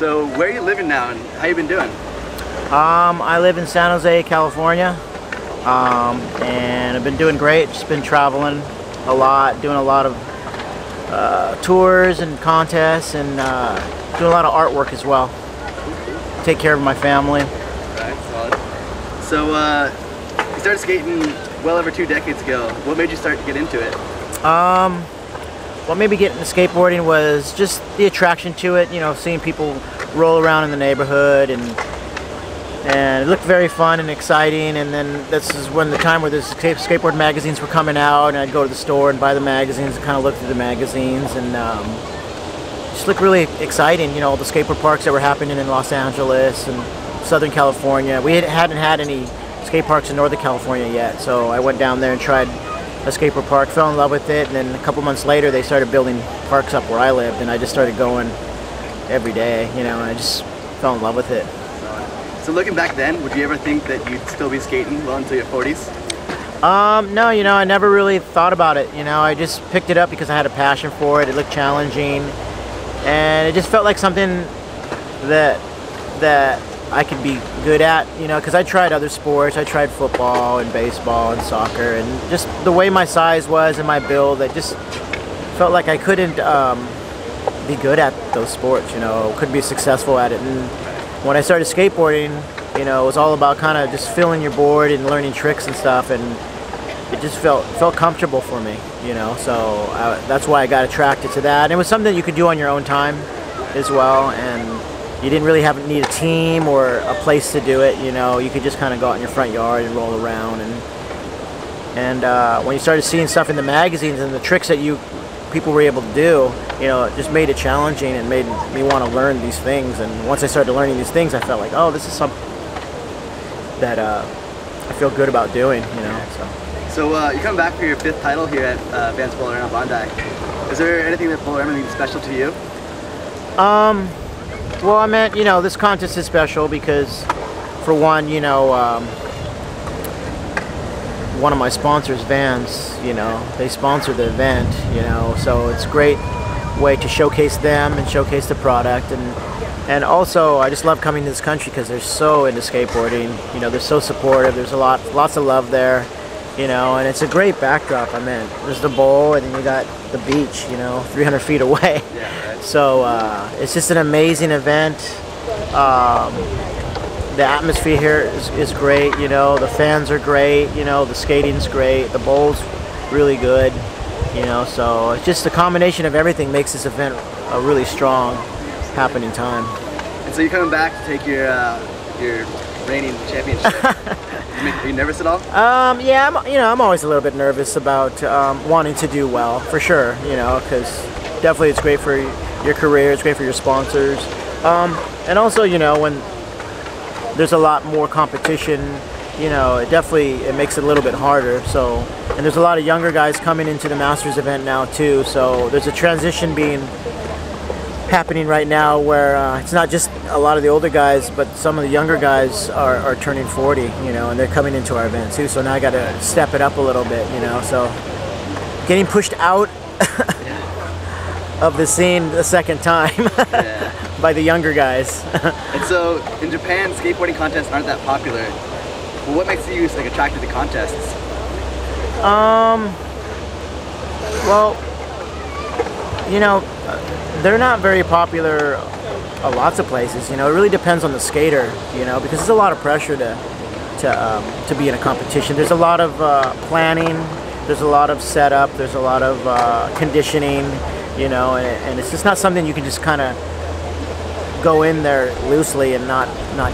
So where are you living now and how you been doing? I live in San Jose, California, and I've been doing great. Just been traveling a lot, doing a lot of tours and contests, and doing a lot of artwork as well. Take care of my family. Right, solid. So you started skating well over 2 decades ago. What made you start to get into it? What made me get into skateboarding was just the attraction to it, you know, seeing people roll around in the neighborhood, and it looked very fun and exciting. And then this is when the time where the skateboard magazines were coming out, and I'd go to the store and buy the magazines and kind of look through the magazines, and just looked really exciting, you know, all the skateboard parks that were happening in Los Angeles and Southern California. We hadn't had any skate parks in Northern California yet, so I went down there and tried a skateboard park, fell in love with it, and then a couple months later they started building parks up where I lived, and I just started going every day, you know, and I just fell in love with it. So looking back then, would you ever think that you'd still be skating well into your 40s? No, you know, I never really thought about it, you know, I just picked it up because I had a passion for it. It looked challenging, and it just felt like something that I could be good at, you know, because I tried other sports. I tried football and baseball and soccer, and just the way my size was and my build, I just felt like I couldn't be good at those sports, you know, couldn't be successful at it. And when I started skateboarding, you know, it was all about kind of just filling your board and learning tricks and stuff, and it just felt comfortable for me, you know, so that's why I got attracted to that. And it was something that you could do on your own time as well, and you didn't really need a team or a place to do it, you know. You could just kind of go out in your front yard and roll around, and when you started seeing stuff in the magazines and the tricks that people were able to do, you know, it just made it challenging and made me want to learn these things. And once I started learning these things, I felt like, oh, this is something that I feel good about doing, you know. So you're coming back for your 5th title here at VANS Powell Bondi. Is there anything that Powell means special to you? Well, I meant, you know, this contest is special because, for one, you know, one of my sponsors, VANS, you know, they sponsor the event, you know, so it's a great way to showcase them and showcase the product. And also, I just love coming to this country because they're so into skateboarding, you know, they're so supportive. There's lots of love there, you know, and it's a great backdrop. I mean, there's the bowl, and then you got the beach, you know, 300 feet away. Yeah, right. So it's just an amazing event. The atmosphere here is great, you know, the fans are great, you know, the skating's great, the bowl's really good, you know, so it's just a combination of everything makes this event a really strong happening time. And so you're coming back to take your reigning championship. Are you nervous at all? Yeah, I'm always a little bit nervous about wanting to do well, for sure, you know, because definitely it's great for your career, it's great for your sponsors, and also, you know, when there's a lot more competition, you know, it makes it a little bit harder. So, and there's a lot of younger guys coming into the Masters event now too, so there's a transition happening right now where it's not just a lot of the older guys, but some of the younger guys are turning 40, you know, and they're coming into our event too, so now I got to step it up a little bit, you know, so getting pushed out of the scene the second time by the younger guys. And so in Japan, skateboarding contests aren't that popular. Well, what makes you like attracted to contests? Well, you know, they're not very popular lots of places, you know. It really depends on the skater, you know, because there's a lot of pressure to be in a competition. There's a lot of planning, there's a lot of setup, there's a lot of conditioning, you know, and it's just not something you can just kind of go in there loosely and not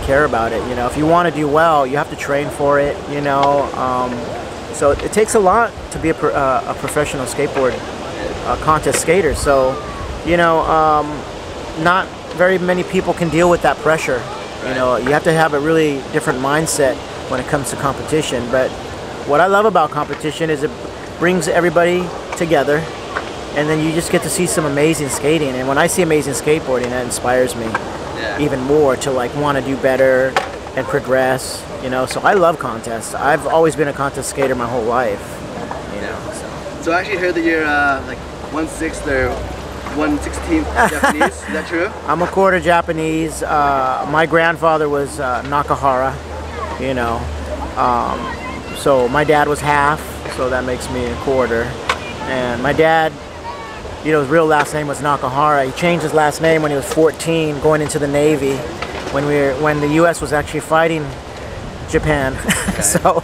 care about it, you know. If you want to do well, you have to train for it, you know. So it takes a lot to be a professional skateboard contest skater. So, you know, not very many people can deal with that pressure. You know, you have to have a really different mindset when it comes to competition. But what I love about competition is it brings everybody together, and then you just get to see some amazing skating. And when I see amazing skateboarding, that inspires me even more to like want to do better and progress, you know. So I love contests. I've always been a contest skater my whole life, you know. So I actually heard that you're like 1/6 or 1/16 Japanese. Is that true? I'm a quarter Japanese. My grandfather was Nakahara, you know. So my dad was half, so that makes me a quarter. And my dad, you know, his real last name was Nakahara. He changed his last name when he was 14, going into the Navy, when the U.S. was actually fighting Japan. Okay. So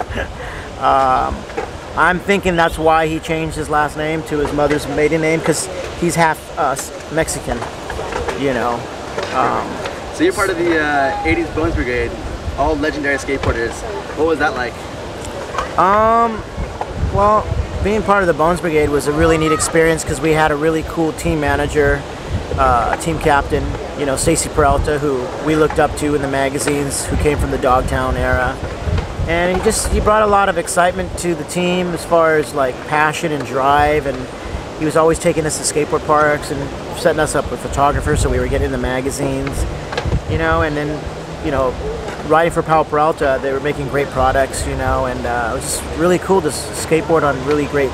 I'm thinking that's why he changed his last name to his mother's maiden name, because he's half Mexican, you know. So you're part of the 80s Bones Brigade, all legendary skateboarders. What was that like? Well, being part of the Bones Brigade was a really neat experience because we had a really cool team manager, team captain, you know, Stacy Peralta, who we looked up to in the magazines, who came from the Dogtown era. And he brought a lot of excitement to the team as far as like passion and drive, and he was always taking us to skateboard parks and setting us up with photographers so we were getting in the magazines, you know. And then, you know, riding for Powell Peralta, they were making great products, you know, and it was just really cool to skateboard on really great,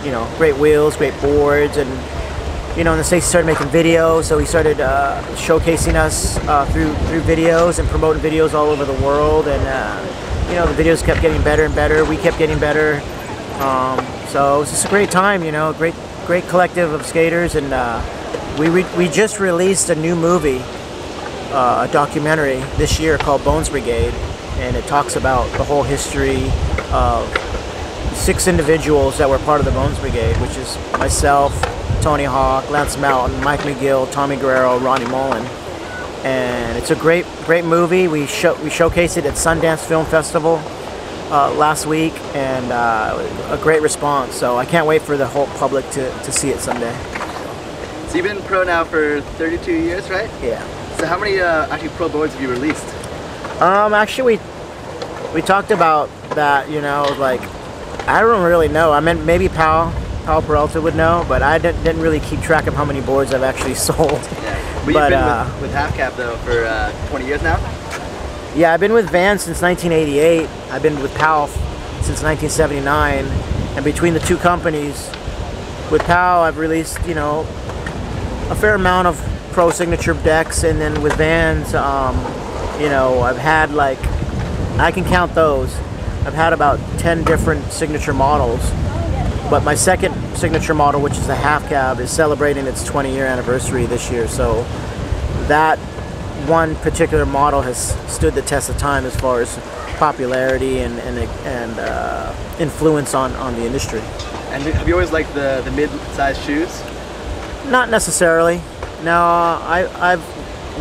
you know, great wheels, great boards. And you know, and the Stacy started making videos, so he started showcasing us through videos and promoting videos all over the world. And you know, the videos kept getting better and better. We kept getting better. So it was just a great time, you know, great collective of skaters. And we just released a new movie, a documentary this year called Bones Brigade, and it talks about the whole history of 6 individuals that were part of the Bones Brigade, which is myself, Tony Hawk, Lance Mountain, Mike McGill, Tommy Guerrero, Ronnie Mullen. And it's a great movie. We showcased it at Sundance Film Festival last week, and a great response. So I can't wait for the whole public to see it someday. So you've been pro now for 32 years, right? Yeah. So how many actually pro boards have you released? Actually, we talked about that, you know, like, I don't really know. I mean, maybe Powell Peralta would know, but I didn't really keep track of how many boards I've actually sold. Yeah. But you've been with Half Cab though for 20 years now? Yeah, I've been with VANS since 1988. I've been with Powell since 1979. And between the two companies, with Powell I've released, you know, a fair amount of pro signature decks, and then with VANS, you know, I've had, like, I can count those. I've had about 10 different signature models. But my second signature model, which is the Half Cab, is celebrating its 20-year anniversary this year. So that one particular model has stood the test of time as far as popularity and influence on the industry. And have you always liked the mid-sized shoes? Not necessarily. No, I've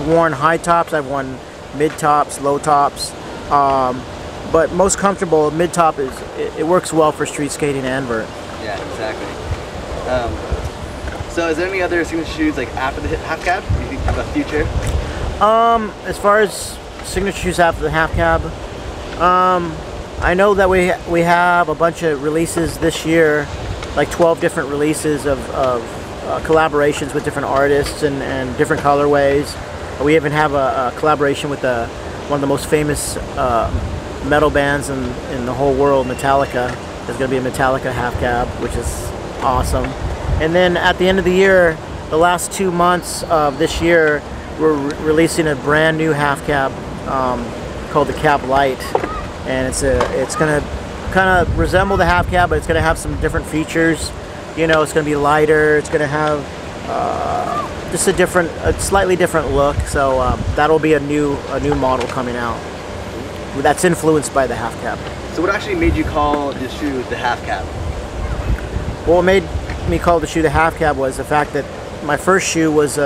worn high tops, I've worn mid tops, low tops. But most comfortable mid top it works well for street skating and vert. Yeah, exactly. So is there any other signature shoes like after the Half Cab? Do you think have a future? As far as signature shoes after the Half Cab, I know that we have a bunch of releases this year, like 12 different releases of collaborations with different artists and different colorways. We even have a collaboration with one of the most famous metal bands in the whole world, Metallica. There's going to be a Metallica Half Cab, which is awesome. And then at the end of the year, the last 2 months of this year, we're releasing a brand new Half Cab called the Cab Light, and it's going to kind of resemble the Half Cab, but it's going to have some different features. You know, it's going to be lighter. It's going to have just a slightly different look. So that'll be a new model coming out that's influenced by the Half Cab. So what actually made you call the shoe the Half Cab? Well, what made me call the shoe the Half Cab was the fact that my first shoe was,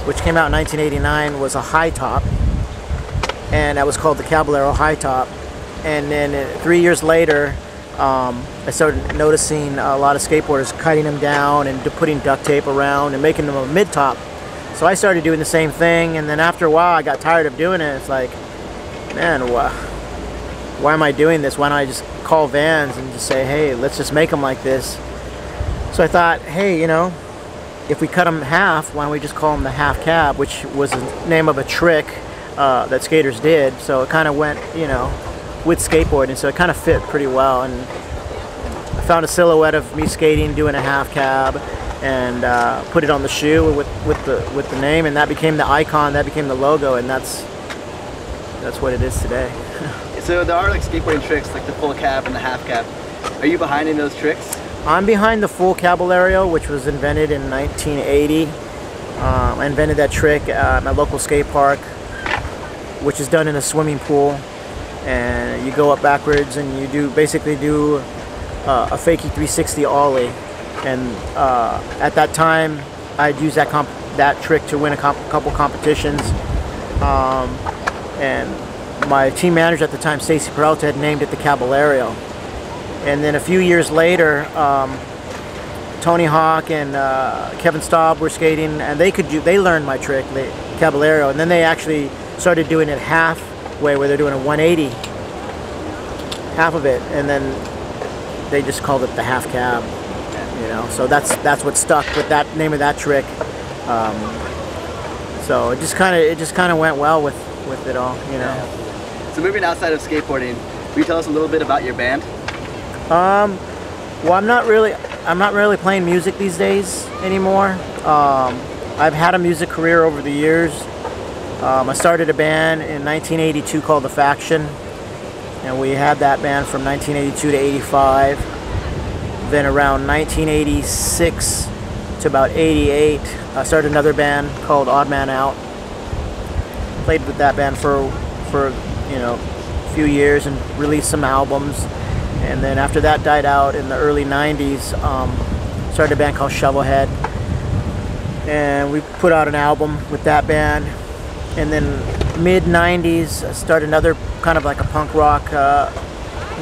which came out in 1989, was a high top, and that was called the Caballero high top. And then 3 years later, I started noticing a lot of skateboarders cutting them down and putting duct tape around and making them a mid top. So I started doing the same thing, and then after a while I got tired of doing it. It's like, man, why am I doing this? Why don't I just call VANS and just say, hey, let's just make them like this? So I thought, hey, you know, if we cut them half, why don't we just call them the Half Cab, which was the name of a trick that skaters did. So it kind of went, you know, with skateboarding, so it kind of fit pretty well. And I found a silhouette of me skating doing a Half Cab, and put it on the shoe with the name, and that became the icon, that became the logo, and that's what it is today. So there are like skateboarding tricks like the full cab and the half cab. Are you behind in those tricks? I'm behind the full CABALLERO, which was invented in 1980. I invented that trick at my local skate park, which is done in a swimming pool, and you go up backwards and you basically do a fakie 360 ollie. And at that time, I'd use that trick to win a couple competitions. And my team manager at the time, Powell Peralta, had named it the CABALLERO. And then a few years later, Tony Hawk and Kevin Staub were skating, and they learned my trick, the CABALLERO, and then they actually started doing it halfway, where they're doing a 180, half of it, and then they just called it the half cab. You know, so that's what stuck with that name of that trick. So it just kind of went well with it all, you know. Yeah. So moving outside of skateboarding, will you tell us a little bit about your band? Well, I'm not really playing music these days anymore. I've had a music career over the years. I started a band in 1982 called The Faction, and we had that band from 1982 to 85. Then around 1986 to about 88, I started another band called Odd Man Out. Played with that band for you know, a few years and released some albums. And then after that died out in the early 90s, started a band called Shovelhead. And we put out an album with that band. And then mid 90s, I started another kind of like a punk rock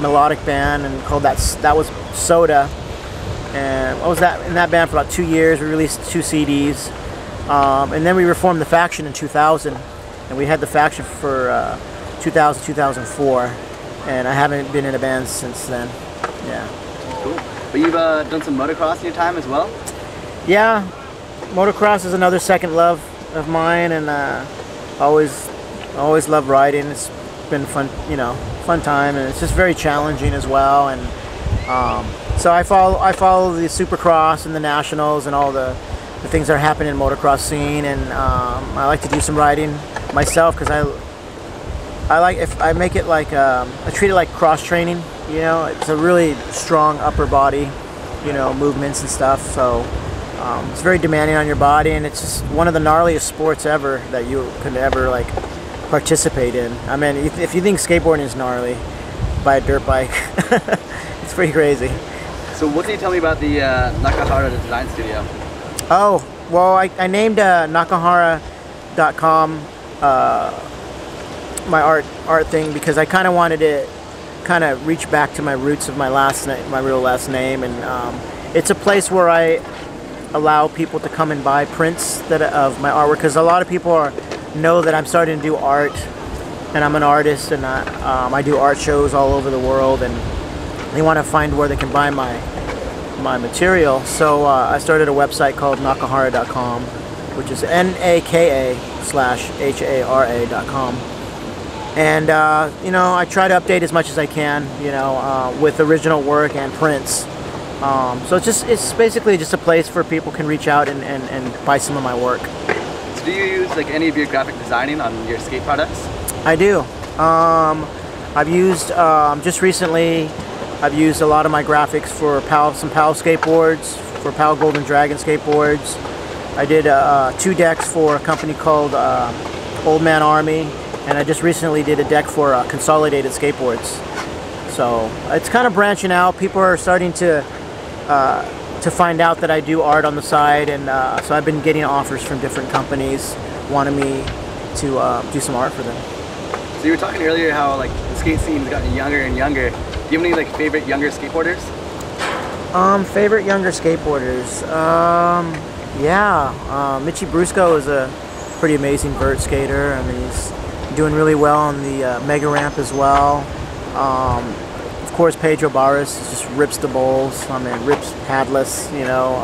melodic band, and called that was Soda. And I was in that band for about 2 years. We released 2 CDs. And then we reformed The Faction in 2000. And we had The Faction for 2000, 2004. And I haven't been in a band since then. Yeah. Cool. But you've done some motocross in your time as well? Yeah. Motocross is another second love of mine, and always loved riding. It's been fun, you know, fun time, and it's just very challenging as well. And so I follow the Supercross and the Nationals and all the things that are happening in the motocross scene, and I like to do some riding myself, because I like, if I make it like I treat it like cross training. You know, it's a really strong upper body, you know, movements and stuff. So it's very demanding on your body, and it's just one of the gnarliest sports ever that you could ever like participate in. I mean, if you think skateboarding is gnarly, buy a dirt bike. It's pretty crazy. So what can you tell me about the Nakahara design studio? Oh, well, I named Nakahara.com my art thing, because I kind of wanted to kind of reach back to my roots of my real last name, and it's a place where I allow people to come and buy prints of my artwork, because a lot of people know that I'm starting to do art, and I'm an artist, and I do art shows all over the world, and they want to find where they can buy my material. So I started a website called Nakahara.com, which is NAKA/HARA.com. And you know, I try to update as much as I can, you know, with original work and prints. So it's basically just a place where people can reach out and buy some of my work. So do you use like any of your graphic designing on your skate products? I do. I've used just recently. I've used a lot of my graphics for some Powell skateboards, for Powell Golden Dragon skateboards. I did 2 decks for a company called Old Man Army. And I just recently did a deck for Consolidated Skateboards. So it's kind of branching out. People are starting to find out that I do art on the side, and so I've been getting offers from different companies wanting me to do some art for them. So you were talking earlier how like the skate scene has gotten younger and younger. Do you have any like favorite younger skateboarders? Favorite younger skateboarders? Yeah, Mitchie Brusco is a pretty amazing vert skater. I mean, he's doing really well on the mega ramp as well. Of course, Pedro Barras just rips the bowls. I mean, rips padless, you know.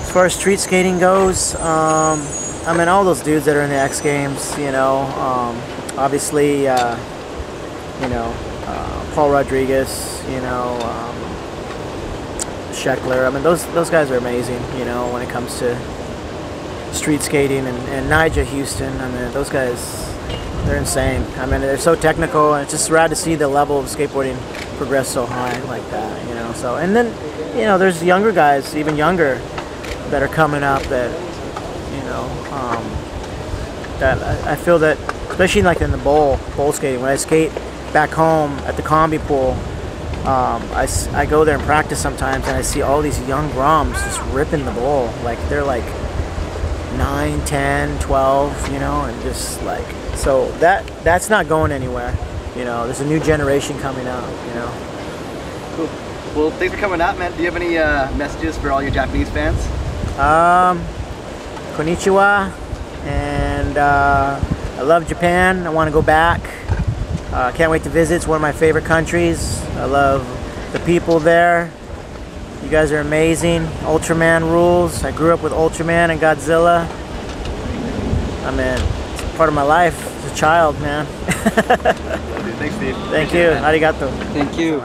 As far as street skating goes, I mean, all those dudes that are in the X Games, you know. Obviously, you know, Paul Rodriguez, you know, Scheckler. I mean, those guys are amazing, you know, when it comes to street skating, and Nigel Houston. I mean, those guys, they're insane. I mean, they're so technical, and it's just rad to see the level of skateboarding progress so high like that, you know. So, and then, you know, there's younger guys, even younger, that are coming up that, you know, that I feel that, especially like in the bowl skating, when I skate back home at the combi pool, I go there and practice sometimes, and I see all these young Groms just ripping the bowl. Like, they're like 9, 10, 12, you know, and just like, so that's not going anywhere, you know. There's a new generation coming out, you know. Cool. Well, thanks for coming out, man. Do you have any messages for all your Japanese fans? Konnichiwa, and I love Japan. I want to go back. Can't wait to visit. It's one of my favorite countries. I love the people there. You guys are amazing. Ultraman rules. I grew up with Ultraman and Godzilla. I mean, it's part of my life as a child, man. Thanks, Steve. Thank you. Arigato. Thank you.